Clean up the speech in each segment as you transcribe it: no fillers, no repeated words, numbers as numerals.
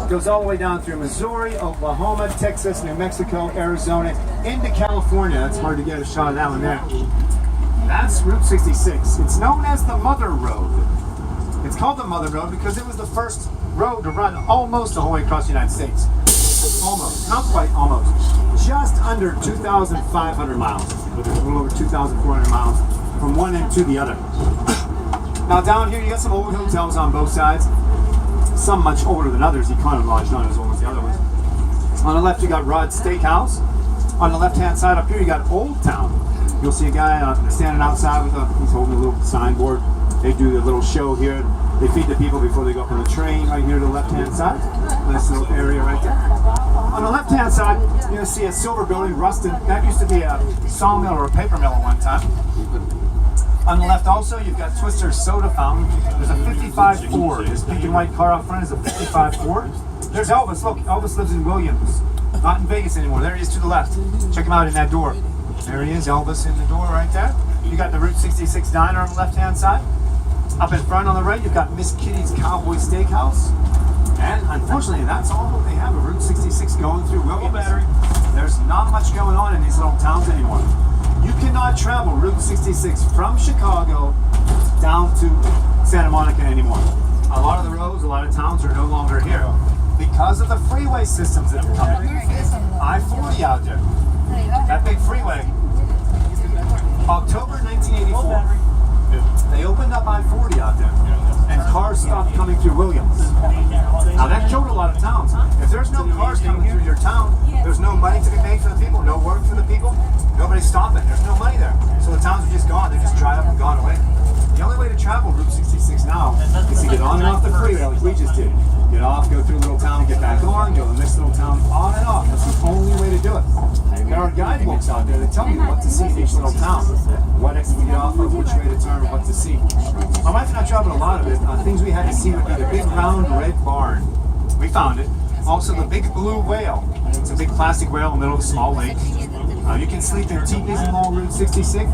Goes all the way down through Missouri, Oklahoma, Texas, New Mexico, Arizona, into California. It's hard to get a shot of that one there. That's Route 66. It's known as the Mother Road. It's called the Mother Road because it was the first road to run almost the whole way across the United States. Almost, not quite almost. Just under 2,500 miles. A little over 2,400 miles from one end to the other. Now down here you got some old hotels on both sides. Some much older than others. Econo Lodge not as old as the other ones. On the left you got Rod's Steakhouse. On the left hand side up here you got Old Town. You'll see a guy standing outside with he's holding a little signboard. They do a little show here. They feed the people before they go up on the train right here to the left hand side. Nice little area right there. On the left hand side you're going to see a silver building rusted. That used to be a sawmill or a paper mill at one time. On the left also, you've got Twister's Soda Fountain. There's a 55 Ford. This pink and white car out front is a 55 Ford. There's Elvis. Look, Elvis lives in Williams. Not in Vegas anymore. There he is to the left. Check him out in that door. There he is, Elvis in the door right there. You got the Route 66 Diner on the left-hand side. Up in front on the right, you've got Miss Kitty's Cowboy Steakhouse. And unfortunately, that's all that they have of Route 66 going through Williams. There's not much going on in these little towns anymore. You cannot travel Route 66 from Chicago down to Santa Monica anymore. A lot of the roads, a lot of towns are no longer here because of the freeway systems that are coming. I-40 out there, that big freeway. October 1984, they opened up I-40 out there and cars stopped coming through Williams. Now that killed a lot of towns. If there's no cars coming through your town, there's no money to be made for the people, no work for the people, nobody's stopping, there's no money there. So the towns are just gone, they just dried up and gone away. The only way to travel Route 66 now is to get on and off the freeway like we just did. Get off, go through a little town, get back on, go to the next little town, on and off. That's the only way to do it. There are guidebooks out there that tell you what to see in each little town, what exit to get off of, which way to turn, what to see. My wife and I traveled a lot of it. Things we had to see would be the big round red barn. We found it. Also the big blue whale. It's a big plastic whale in the middle of a small lake. You can sleep in teepees along Route 66.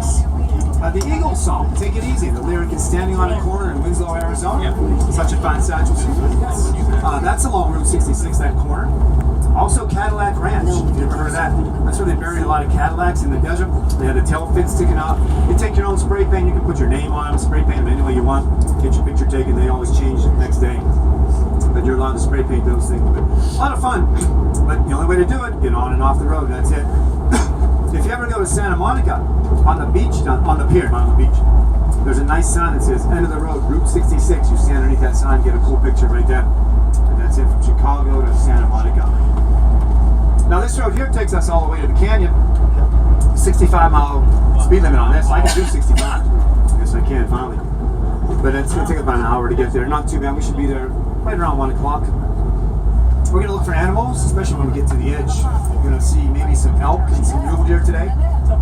The Eagles song, Take It Easy. The lyric is standing on a corner in Winslow, Arizona. Such a fine sight. That's along Route 66, that corner. Also Cadillac Ranch, if you ever heard of that. That's where they buried a lot of Cadillacs in the desert. They had the tail fins sticking out. You take your own spray paint, you can put your name on them, spray paint them any way you want. Get your picture taken, they always change the next day. But you're allowed to spray paint those things. But a lot of fun. But the only way to do it, get on and off the road, that's it. If you ever go to Santa Monica, on the beach, on the pier, not on the beach, there's a nice sign that says, end of the road, Route 66. You stand underneath that sign, get a cool picture right there. And that's it from Chicago to Santa Monica. Now this road here takes us all the way to the canyon. 65-mile speed limit on this. I can do 65. I guess I can finally. But it's going to take about an hour to get there. Not too bad. We should be there right around 1 o'clock. We're going to look for animals, especially when we get to the edge. We're going to see maybe some elk and some mule deer today.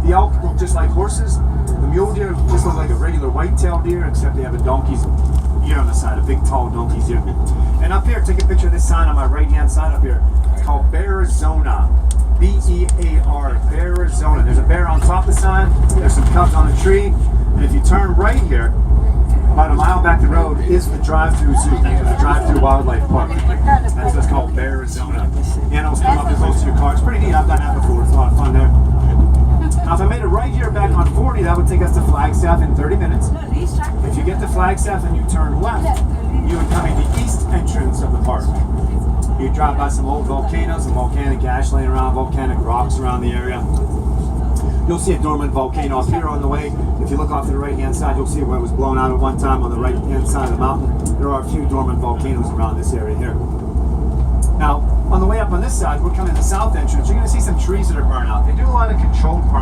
The elk look just like horses. The mule deer just look like a regular white-tailed deer, except they have a donkey's ear on the side, a big tall donkey's ear. And up here, take a picture of this sign on my right-hand side up here. It's called Bearizona. B-E-A-R, Bearizona. There's a bear on top of the sign. There's some cubs on the tree. And if you turn right here, about a mile back the road is the drive-through zoo, the drive-through wildlife park. That's what's called Bearizona. The animals come up and close to your car. It's pretty neat. I've done that before. It's a lot of fun there. Now, if I made it right here back on 40, that would take us to Flagstaff in 30 minutes. If you get to Flagstaff and you turn left, you would come in the east entrance of the park. You drive by some old volcanoes, some volcanic ash laying around, volcanic rocks around the area. You'll see a dormant volcano up here on the way. If you look off to the right-hand side, you'll see where it was blown out at one time on the right-hand side of the mountain. There are a few dormant volcanoes around this area here. Now, on the way up on this side, we're coming to the south entrance. You're going to see some trees that are burned out. They do a lot of controlled burning.